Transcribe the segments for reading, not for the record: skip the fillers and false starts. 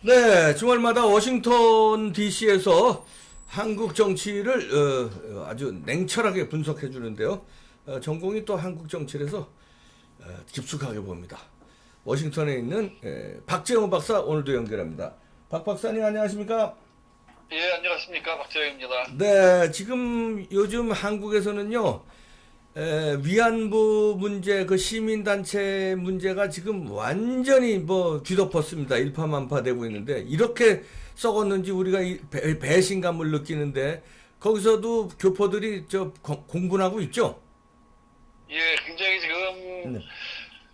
네, 주말마다 워싱턴 DC에서 한국 정치를 아주 냉철하게 분석해 주는데요. 전공이 또 한국 정치라서 깊숙하게 봅니다. 워싱턴에 있는 박재홍 박사 오늘도 연결합니다. 박 박사님 안녕하십니까? 예, 안녕하십니까. 박재영입니다. 네, 지금 요즘 한국에서는요, 위안부 문제, 그 시민단체 문제가 지금 완전히 뭐 뒤덮었습니다. 일파만파되고 있는데, 이렇게 썩었는지 우리가 배신감을 느끼는데, 거기서도 교포들이 공분하고 있죠? 예, 굉장히 지금, 네.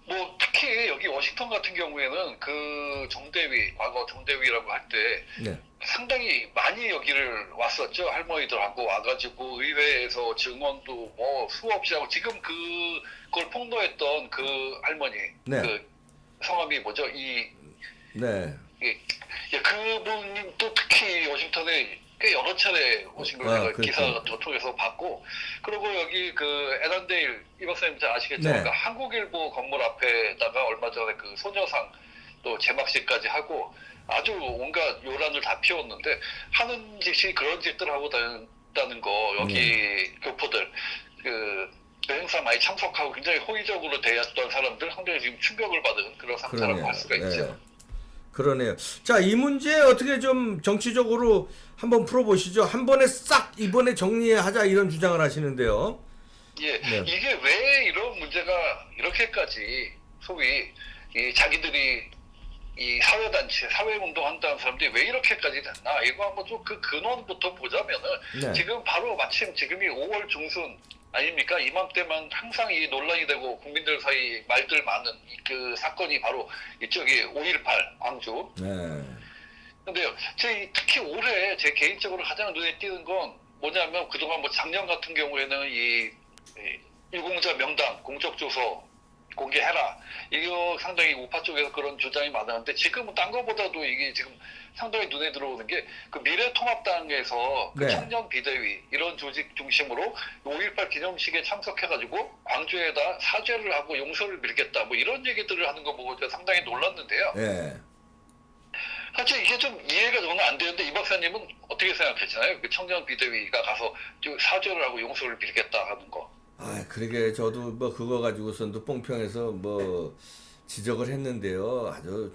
뭐, 특히 여기 워싱턴 같은 경우에는 그 정대위, 과거 정대위라고 할 때 네. 상당히 많이 여기를 왔었죠. 할머니들하고 와가지고 의회에서 증언도 뭐 수없이 하고 지금 그걸 폭로했던 그 할머니, 네. 그 성함이 뭐죠? 네. 그분이 또 특히 워싱턴에 꽤 여러 차례 오신 걸 제가 그렇죠. 기사 저쪽에서 봤고, 그리고 여기 그 에단데일 이 박사님 잘 아시겠지만 네. 그 한국일보 건물 앞에다가 얼마 전에 그 소녀상 또 제막식까지 하고 아주 온갖 요란을 다 피웠는데, 하는 짓이 그런 짓들 하고 다닌다는 거 여기 교포들 그 행사 많이 참석하고 굉장히 호의적으로 대했던 사람들 상당히 지금 충격을 받은 그런 상태라고 할 수가 있죠. 그러네요. 자, 이 문제 어떻게 좀 정치적으로 한번 풀어보시죠. 한 번에 싹 이번에 정리하자 이런 주장을 하시는데요. 예, 네. 이게 왜 이런 문제가 이렇게까지 소위 이 자기들이 이 사회단체, 사회운동 한다는 사람들이 왜 이렇게까지 됐나? 이거 한번 좀 그 근원부터 보자면은 네. 지금 바로 마침 지금이 5월 중순 아닙니까? 이맘때만 항상 이 논란이 되고 국민들 사이 말들 많은 그 사건이 바로 이쪽이 5.18 광주. 네. 근데요, 특히 올해 제 개인적으로 가장 눈에 띄는 건 뭐냐면 그동안 뭐 작년 같은 경우에는 이 유공자 명단 공적 조서 공개해라. 이거 상당히 우파 쪽에서 그런 주장이 많았는데 지금은 딴 거보다도 이게 지금 상당히 눈에 들어오는 게 그 미래통합당에서 그 네. 청년 비대위 이런 조직 중심으로 5.18 기념식에 참석해가지고 광주에다 사죄를 하고 용서를 빌겠다. 뭐 이런 얘기들을 하는 거 보고 제가 상당히 놀랐는데요. 네. 사실 이게 좀 이해가 저는 안 되는데 이 박사님은 어떻게 생각하시나요? 그 청년 비대위가 가서 사죄를 하고 용서를 빌겠다 하는 거. 그러게 저도 뭐 그거 가지고선도 뽕평에서 뭐 지적을 했는데요. 아주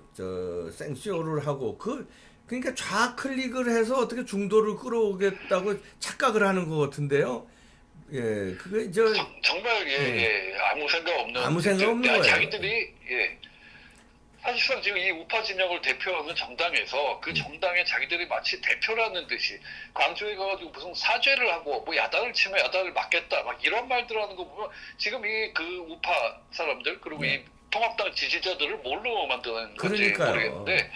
생쇼를 하고 그러니까 좌클릭을 해서 어떻게 중도를 끌어오겠다고 착각을 하는 것 같은데요. 예, 그게 정말 아무 생각 없는 아무 생각 없는 거예요. 자기들이 사실상 지금 이 우파 진영을 대표하는 정당에서 그 정당에 자기들이 마치 대표라는 듯이 광주에 가가지고 무슨 사죄를 하고 뭐 야단을 치면 야단을 맞겠다 막 이런 말들 하는 거 보면 지금 이 그 우파 사람들 그리고 이 통합당 지지자들을 뭘로 만드는 건지 그러니까요. 모르겠는데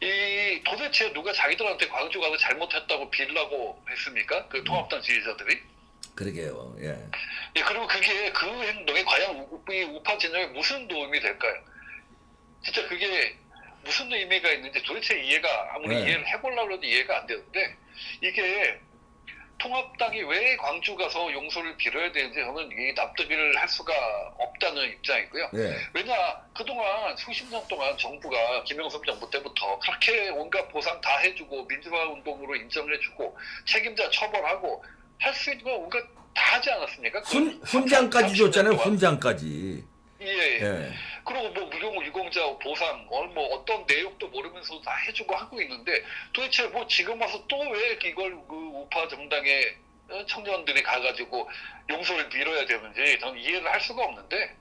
이 도대체 누가 자기들한테 광주 가서 잘못했다고 빌라고 했습니까? 그 통합당 지지자들이? 그러게요. 예. 그리고 그게 그 행동이 과연 이 우파 진영에 무슨 도움이 될까요? 진짜 그게 무슨 의미가 있는지 도대체 이해가 아무리 이해를 해보려고 해도 이해가 안 되는데 이게 통합당이 왜 광주 가서 용서를 빌어야 되는지 저는 이 납득을 할 수가 없다는 입장이고요. 네. 왜냐 그동안 수십 년 동안 정부가 김영삼 정부 때부터 그렇게 온갖 보상 다 해주고 민주화 운동으로 인정해주고 책임자 처벌하고 할 수 있는 거 온갖 다 하지 않았습니까? 훈장까지 줬잖아요. 훈장까지. 예. 그리고 뭐 유공자 보상, 뭐 어떤 내용도 모르면서 다 해주고 하고 있는데 도대체 뭐 지금 와서 또 왜 이걸 그 우파 정당의 청년들이 가가지고 용서를 빌어야 되는지 저는 이해를 할 수가 없는데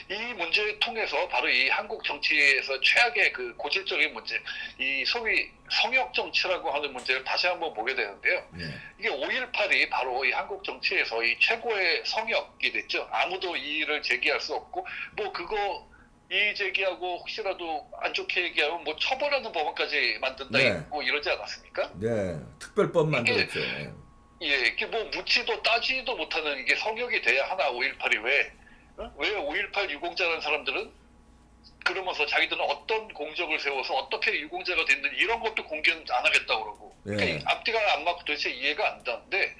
이 문제를 통해서 바로 이 한국 정치에서 최악의 그 고질적인 문제, 이 소위 성역 정치라고 하는 문제를 다시 한번 보게 되는데요. 이게 5.18이 바로 이 한국 정치에서 이 최고의 성역이 됐죠. 아무도 이의를 제기할 수 없고, 뭐 그거 이의 제기하고 혹시라도 안 좋게 얘기하면 뭐 처벌하는 법안까지 만든다 뭐 이러지 않았습니까? 네. 특별법 만들었죠. 이게 뭐 묻지도 따지도 못하는 이게 성역이 돼야 하나 5.18이 왜 5.18 유공자라는 사람들은 그러면서 자기들은 어떤 공적을 세워서 어떻게 유공자가 됐는지 이런 것도 공개는 안 하겠다고 그러고 그러니까 앞뒤가 안 맞고 도대체 이해가 안 되는데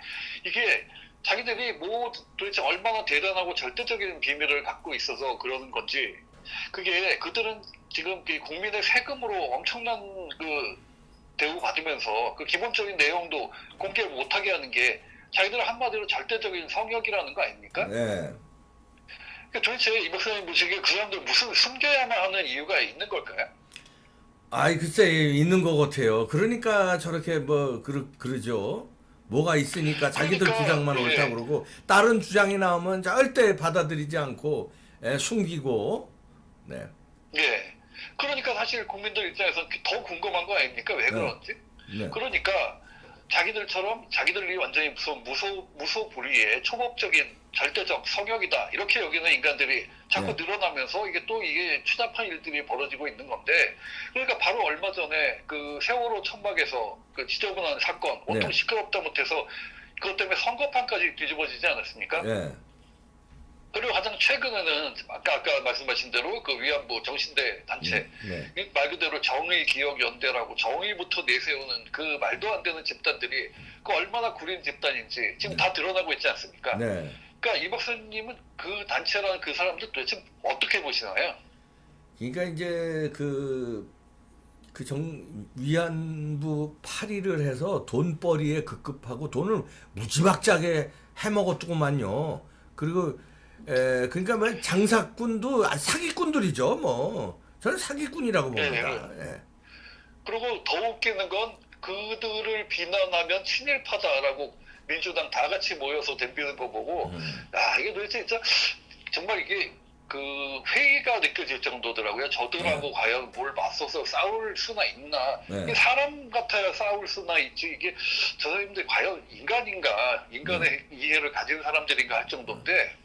이게 자기들이 뭐 도대체 얼마나 대단하고 절대적인 비밀을 갖고 있어서 그러는 건지 그게 그들은 지금 그 국민의 세금으로 엄청난 그 대우 받으면서 그 기본적인 내용도 공개 못하게 하는 게 자기들 한마디로 절대적인 성역이라는 거 아닙니까? 네. 그러니까 도대체 이 박사님 보시기에 그 사람들 무슨 숨겨야만 하는 이유가 있는 걸까요? 아이 글쎄 있는 것 같아요. 그러니까 저렇게 뭐 그러죠. 뭐가 있으니까 자기들 그러니까, 주장만 예. 옳다고 그러고 다른 주장이 나오면 절대 받아들이지 않고 숨기고 네. 예. 그러니까 사실 국민들 입장에서 더 궁금한 거 아닙니까? 왜 그런지? 네. 그러니까 자기들처럼 자기들이 완전히 무슨 무소불위의 초법적인 절대적 성역이다 이렇게 여기는 인간들이 자꾸 네. 늘어나면서 이게 추잡한 일들이 벌어지고 있는 건데, 그러니까 바로 얼마 전에 그 세월호 천막에서 그 지저분한 사건 온통 네. 시끄럽다 못해서 그것 때문에 선거판까지 뒤집어지지 않았습니까? 네. 그리고 가장 최근에는 아까 말씀하신 대로 그 위안부 정신대 단체, 네. 이 말 그대로 정의기억연대라고 정의부터 내세우는 그 말도 안 되는 집단들이 그 얼마나 구린 집단인지 지금 다 드러나고 있지 않습니까? 네. 그러니까 이 박사님은 그 단체라는 그 사람들 도대체 어떻게 보시나요? 그러니까 이제 위안부 파리를 해서 돈벌이에 급급하고 돈을 무지막지하게 해먹었더구만요. 그리고 그러니까 뭐 장사꾼도 사기꾼들이죠. 뭐 저는 사기꾼이라고 봅니다. 예. 그리고 더 웃기는 건 그들을 비난하면 친일파다라고 민주당 다 같이 모여서 덤비는 거 보고 이게 도대체 진짜 정말 이게 그 회의가 느껴질 정도더라고요. 저들하고 과연 뭘 맞서서 싸울 수나 있나? 네. 이게 사람 같아야 싸울 수나 있지. 이게 저 사람들이 과연 인간인가? 인간의 이해를 가진 사람들인가 할 정도인데,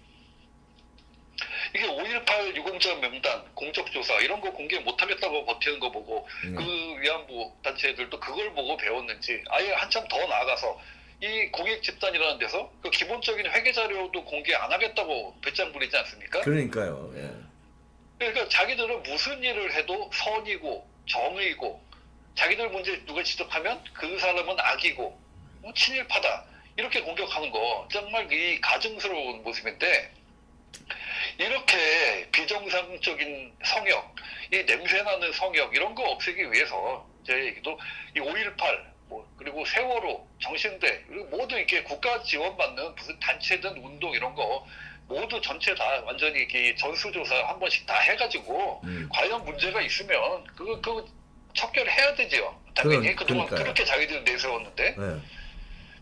이게 5.18 유공자 명단, 공적조사 이런 거 공개 못하겠다고 버티는 거 보고 그 위안부 단체들도 그걸 보고 배웠는지 아예 한참 더 나아가서 이 공익 집단이라는 데서 그 기본적인 회계 자료도 공개 안 하겠다고 배짱 부리지 않습니까? 그러니까요. 예. 그러니까 자기들은 무슨 일을 해도 선이고 정의고, 자기들 문제 누가 지적하면 그 사람은 악이고 친일파다 이렇게 공격하는 거 정말 이 가증스러운 모습인데, 이렇게 비정상적인 성역, 이 냄새나는 성역 이런 거 없애기 위해서 제 얘기도 이 5.18 그리고 세월호, 정신대 그리고 모두 이렇게 국가 지원받는 무슨 단체든 운동 이런 거 모두 전체 다 완전히 이렇게 전수조사 한 번씩 다 해가지고 과연 문제가 있으면 그거 척결해야 되지요. 당연히 그동안 그러니까요. 그렇게 자기들이 내세웠는데. 네.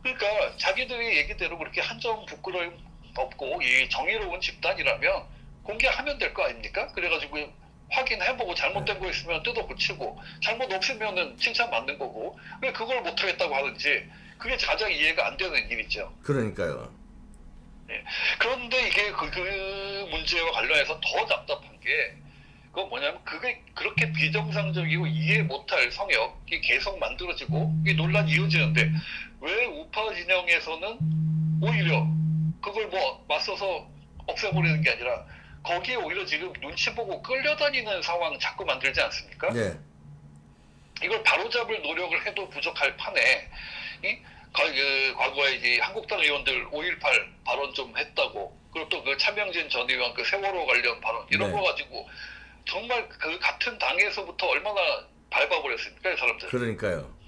그러니까 자기들이 얘기대로 그렇게 한점 부끄러움 없고 이 정의로운 집단이라면 공개하면 될 거 아닙니까? 그래가지고 확인해보고 잘못된 거 있으면 뜯어 고치고 잘못 없으면은 칭찬받는 거고, 왜 그걸 못하겠다고 하는지 그게 가장 이해가 안 되는 일이죠. 그러니까요. 그런데 이게 그 문제와 관련해서 더 답답한 게 그건 뭐냐면, 그게 그렇게 비정상적이고 이해 못할 성역이 계속 만들어지고 이 논란이 이어지는데 왜 우파 진영에서는 오히려 그걸 뭐 맞서서 없애버리는 게 아니라 거기에 오히려 지금 눈치 보고 끌려다니는 상황 자꾸 만들지 않습니까? 네. 이걸 바로잡을 노력을 해도 부족할 판에 과거에 이제 한국당 의원들 5.18 발언 좀 했다고, 그리고 또 그 차명진 전 의원 그 세월호 관련 발언 이런 네. 거 가지고 정말 그 같은 당에서부터 얼마나 밟아버렸습니까, 이 사람들. 그러니까요.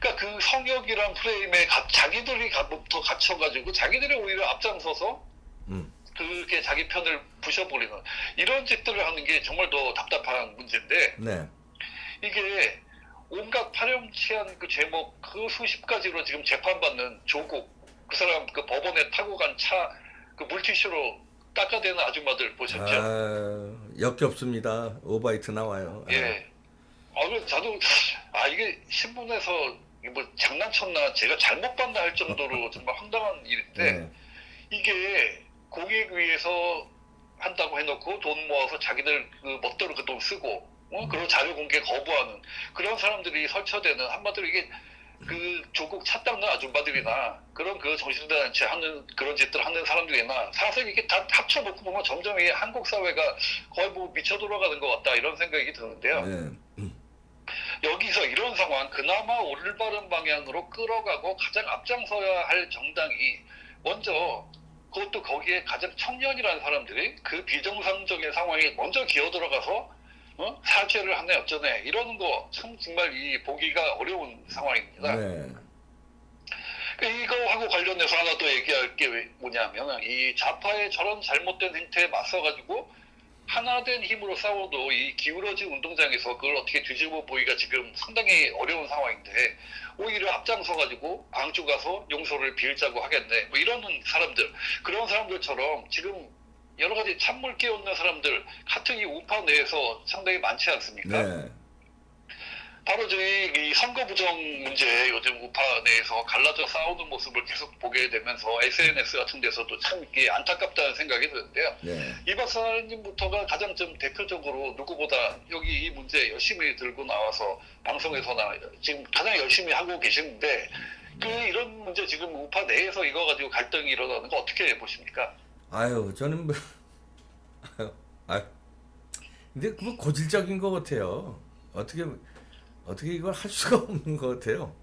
그러니까 그 성역이란 프레임에 자기들이 부터 갇혀가지고 자기들이 오히려 앞장서서 그렇게 자기 편을 부셔버리는 이런 짓들을 하는 게 정말 더 답답한 문제인데, 네. 이게 온갖 파렴치한 그 제목 그 수십 가지로 지금 재판받는 조국, 그 사람 그 법원에 타고 간 차 그 물티슈로 닦아대는 아줌마들 보셨죠? 역겹습니다. 오바이트 나와요. 예. 그래서 저도 이게 신문에서 뭐 장난쳤나 제가 잘못 봤나 할 정도로 정말 황당한 일인데, 네. 이게 공익 위해서 한다고 해놓고 돈 모아서 자기들 그 멋대로 그 돈 쓰고 그리고 자료 공개 거부하는 그런 사람들이 설쳐되는, 한마디로 이게 그 조국 차 닦는 아줌마들이나 그런 그 정신단체 하는 그런 짓들 하는 사람들이나 사실 이게 다 합쳐놓고 보면 점점 이 한국 사회가 거의 뭐 미쳐 돌아가는 것 같다 이런 생각이 드는데요. 네. 여기서 이런 상황 그나마 올바른 방향으로 끌어가고 가장 앞장서야 할 정당이 먼저 그것도 거기에 가장 청년이라는 사람들이 그 비정상적인 상황에 먼저 기어 들어가서 사죄를 하네 어쩌네 이러는 거 참 정말 이 보기가 어려운 상황입니다. 네. 이거하고 관련해서 하나 더 얘기할 게 뭐냐면 이 좌파의 저런 잘못된 행태에 맞서가지고 하나된 힘으로 싸워도 이 기울어진 운동장에서 그걸 어떻게 뒤집어 보기가 지금 상당히 어려운 상황인데 오히려 앞장서가지고 앙주 가서 용서를 빌자고 하겠네 뭐 이러는 사람들 그런 사람들처럼 지금 여러 가지 찬물 끼얹는 사람들 같은 이 우파 내에서 상당히 많지 않습니까? 네. 바로 저희 이 선거 부정 문제 요즘 우파 내에서 갈라져 싸우는 모습을 계속 보게 되면서 SNS 같은 데서도 참 이게 안타깝다는 생각이 드는데요. 네. 이 박사님부터가 가장 좀 대표적으로 누구보다 여기 이 문제 열심히 들고 나와서 방송에서나 지금 가장 열심히 하고 계시는데 이런 문제 지금 우파 내에서 이거 가지고 갈등이 일어나는 거 어떻게 보십니까? 아유, 저는 뭐, 아유, 근데 그거 고질적인 것 같아요. 어떻게 이걸 할 수가 없는 것 같아요.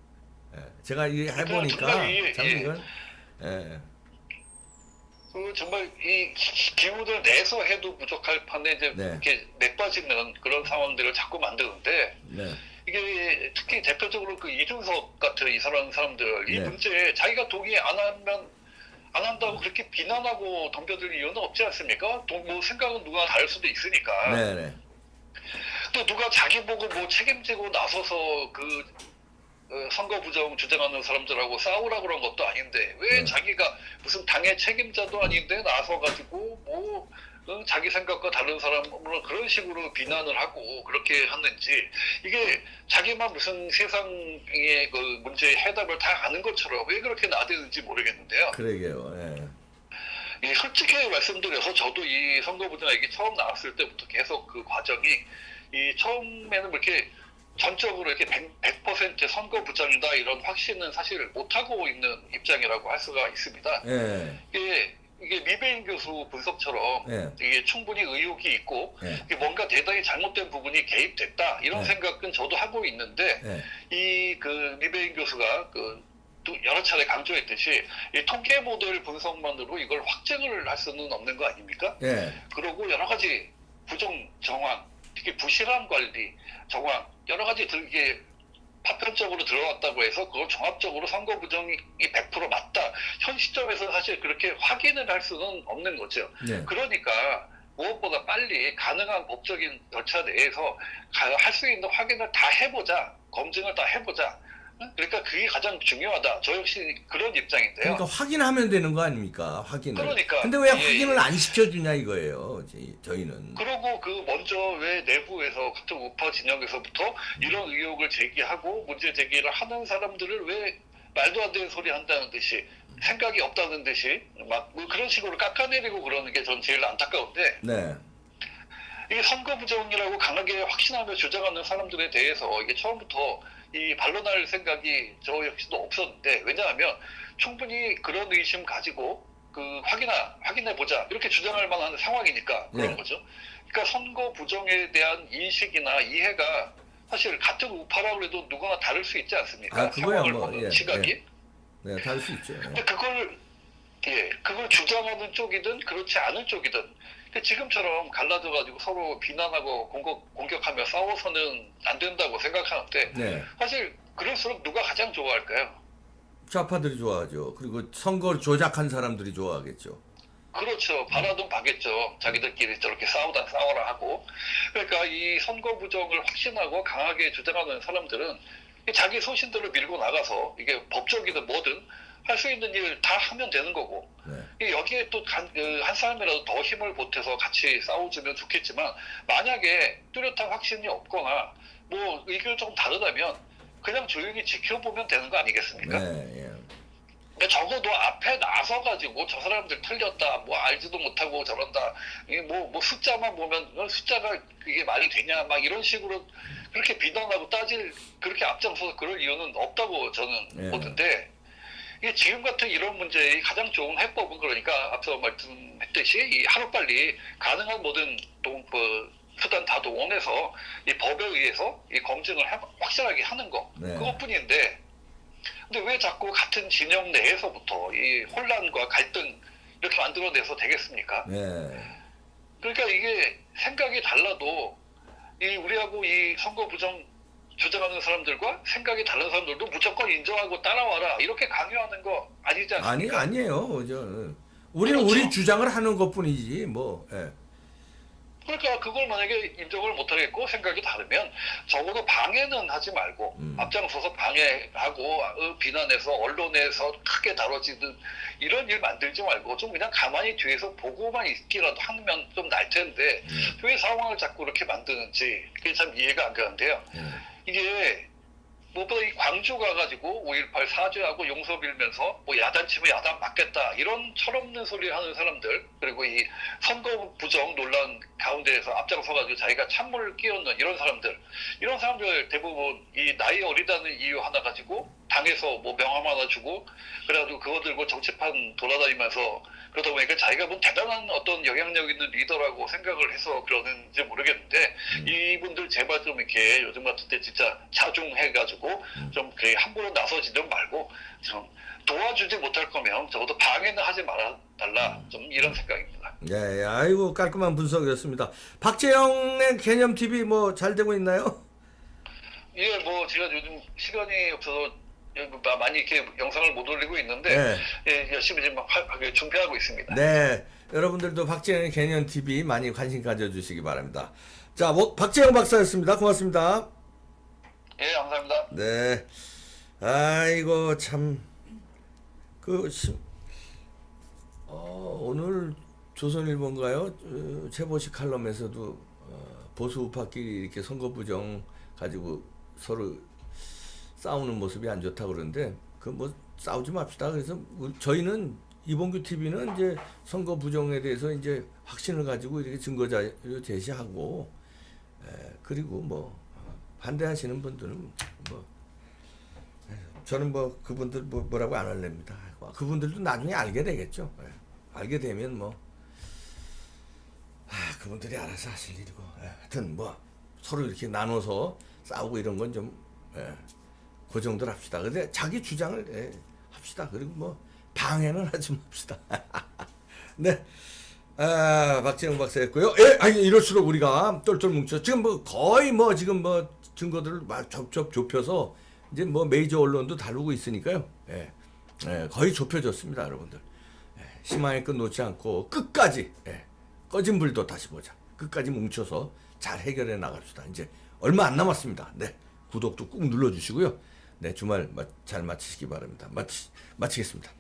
예, 제가 이 해보니까 참 이건, 예, 정말 이 기후를 내서 해도 부족할 판에 이제 네. 이렇게 맥빠지는 그런 상황들을 자꾸 만드는데 네, 이게 특히 대표적으로 그 이준석 같은 이런 사람들 이 네. 문제에 자기가 동의 안 한다고 그렇게 비난하고 덤벼들 이유는 없지 않습니까? 뭐 생각은 누가 다를 수도 있으니까. 네, 네, 또 누가 자기 보고 뭐 책임지고 나서서 선거 부정 주장하는 사람들하고 싸우라 그런 것도 아닌데 왜 네. 자기가 무슨 당의 책임자도 아닌데 나서가지고 뭐 자기 생각과 다른 사람을 그런 식으로 비난을 하고 그렇게 하는지 이게 자기만 무슨 세상의 그 문제의 해답을 다 아는 것처럼 왜 그렇게 나대는지 모르겠는데요. 그러게요. 예. 솔직히 말씀드려서 저도 이 선거 부정 얘기 처음 나왔을 때부터 계속 그 과정이 이 처음에는 이렇게 전적으로 이렇게 100% 선거 부정이다 이런 확신은 사실 못하고 있는 입장이라고 할 수가 있습니다. 예. 이게 미베인 교수 분석처럼 예. 이게 충분히 의혹이 있고 예. 이게 뭔가 대단히 잘못된 부분이 개입됐다 이런 예. 생각은 저도 하고 있는데 예. 이 미베인 교수가 또 여러 차례 강조했듯이 이 통계 모델 분석만으로 이걸 확증을 할 수는 없는 거 아닙니까? 예. 그리고 여러 가지 부정 정황, 특히 부실한 관리 정황 여러 가지 이게 파편적으로 들어왔다고 해서 그걸 종합적으로 선거 부정이 100% 맞다. 현 시점에서 사실 그렇게 확인을 할 수는 없는 거죠. 네. 그러니까 무엇보다 빨리 가능한 법적인 절차 내에서 할 수 있는 확인을 다 해보자. 검증을 다 해보자. 그러니까 그게 가장 중요하다. 저 역시 그런 입장인데요. 그러니까 확인하면 되는 거 아닙니까? 확인을. 그러니까. 근데 왜 예, 확인을 예. 안 시켜주냐 이거예요. 저희는. 그리고 먼저 왜 내부에서 같은 우파 진영에서부터 이런 의혹을 제기하고 문제 제기를 하는 사람들을 왜 말도 안 되는 소리 한다는 듯이 생각이 없다는 듯이 막 뭐 그런 식으로 깎아내리고 그러는 게 전 제일 안타까운데 네. 이게 선거 부정이라고 강하게 확신하며 주장하는 사람들에 대해서 이게 처음부터 이 반론할 생각이 저 역시도 없었는데 왜냐하면 충분히 그런 의심 가지고 확인해 보자 이렇게 주장할 만한 상황이니까 그런 네. 거죠. 그러니까 선거 부정에 대한 인식이나 이해가 사실 같은 우파라고 해도 누구나 다를 수 있지 않습니까? 아, 그거야 상황을 뭐, 보는 예, 시각이. 예. 네, 다를 수 있죠. 예. 근데 그걸 주장하는 쪽이든 그렇지 않은 쪽이든 그러니까 지금처럼 갈라져가지고 서로 비난하고 공격하며 싸워서는 안 된다고 생각하는데 네. 사실 그럴수록 누가 가장 좋아할까요? 좌파들이 좋아하죠. 그리고 선거를 조작한 사람들이 좋아하겠죠. 그렇죠. 바라던 바겠죠. 자기들끼리 저렇게 싸워라 하고. 그러니까 이 선거 부정을 확신하고 강하게 주장하는 사람들은 자기 소신대로 밀고 나가서 이게 법적이든 뭐든 할 수 있는 일 다 하면 되는 거고. 네. 여기에 또 한 사람이라도 더 힘을 보태서 같이 싸워주면 좋겠지만 만약에 뚜렷한 확신이 없거나 뭐 의견이 좀 다르다면 그냥 조용히 지켜보면 되는 거 아니겠습니까? 네, 예. 그러니까 적어도 앞에 나서가지고 저 사람들 틀렸다, 뭐 알지도 못하고 저런다, 이게 뭐 숫자만 보면 숫자가 이게 말이 되냐, 막 이런 식으로 그렇게 비난하고 그렇게 앞장서서 그럴 이유는 없다고 저는 예. 보는데 이게 지금 같은 이런 문제의 가장 좋은 해법은 그러니까 앞서 말씀했듯이 이 하루빨리 가능한 모든 수단 다 동원해서 이 법에 의해서 이 검증을 확실하게 하는 거 네. 그것뿐인데 근데 왜 자꾸 같은 진영 내에서부터 이 혼란과 갈등 이렇게 만들어내서 되겠습니까? 네. 그러니까 이게 생각이 달라도 이 우리하고 이 선거 부정 주장하는 사람들과 생각이 다른 사람들도 무조건 인정하고 따라와라 이렇게 강요하는 거 아니지 않습니까? 아니에요. 우리는 그렇죠. 우리 주장을 하는 것뿐이지 뭐. 예. 그러니까 그걸 만약에 인정을 못하겠고 생각이 다르면 적어도 방해는 하지 말고 앞장서서 방해하고 비난해서 언론에서 크게 다뤄지든 이런 일 만들지 말고 좀 그냥 가만히 뒤에서 보고만 있기라도 하면 좀 날 텐데 왜 상황을 자꾸 이렇게 만드는지 그게 참 이해가 안 가는데요. 이게 무엇보다 이 광주 가가지고 5.18 사죄하고 용서 빌면서 뭐 야단치면 야단 맞겠다 이런 철없는 소리 하는 사람들 그리고 이 선거 부정 논란 가운데에서 앞장서가지고 자기가 찬물을 끼얹는 이런 사람들 대부분 이 나이 어리다는 이유 하나 가지고 당에서 뭐 명함 하나 주고 그래가지고 그거 들고 정치판 돌아다니면서 그러다 보니까 자기가 뭐 대단한 어떤 영향력 있는 리더라고 생각을 해서 그러는지 모르겠는데 이분들 제발 좀 이렇게 요즘 같은 때 진짜 자중해가지고 좀 이렇게 함부로 나서지도 말고 좀 도와주지 못할 거면 적어도 방해는 하지 말아달라 좀 이런 생각입니다. 예, 아이고 깔끔한 분석이었습니다. 박재영의 개념 TV 뭐 잘 되고 있나요? 예, 뭐 제가 요즘 시간이 없어서 많이 이렇게 영상을 못 올리고 있는데 네. 예, 열심히 지금 준비하고 있습니다. 네, 여러분들도 박재영의 개념 TV 많이 관심 가져주시기 바랍니다. 자, 뭐 박재영 박사였습니다. 고맙습니다. 예, 감사합니다. 네, 아이고 참 오늘 조선일보인가요? 최보식 칼럼에서도 보수 우파끼리 이렇게 선거 부정 가지고 서로 싸우는 모습이 안 좋다 그러는데 그 뭐 싸우지 맙시다. 그래서 저희는 이봉규 TV는 이제 선거 부정에 대해서 이제 확신을 가지고 이렇게 증거 자료 제시하고 그리고 뭐 반대하시는 분들은 뭐 저는 뭐 그분들 뭐라고 안 할랍니다. 그분들도 나중에 알게 되겠죠. 알게 되면 뭐 그분들이 알아서 하실 일이고 하여튼 뭐 서로 이렇게 나눠서 싸우고 이런 건 좀 그 정도로 합시다. 근데 자기 주장을 합시다. 그리고 뭐 방해는 하지 맙시다. 네. 박재영 박사였고요. 아니 이럴수록 우리가 똘똘 뭉쳐 지금 뭐 거의 뭐 지금 뭐 증거들을 막 좁혀서 이제 뭐 메이저 언론도 다루고 있으니까요. 거의 좁혀졌습니다, 여러분들. 희망의 끝 놓지 않고 끝까지 꺼진 불도 다시 보자. 끝까지 뭉쳐서 잘 해결해 나갑시다. 이제 얼마 안 남았습니다. 네, 구독도 꾹 눌러주시고요. 네, 주말 잘 마치시기 바랍니다. 마치겠습니다.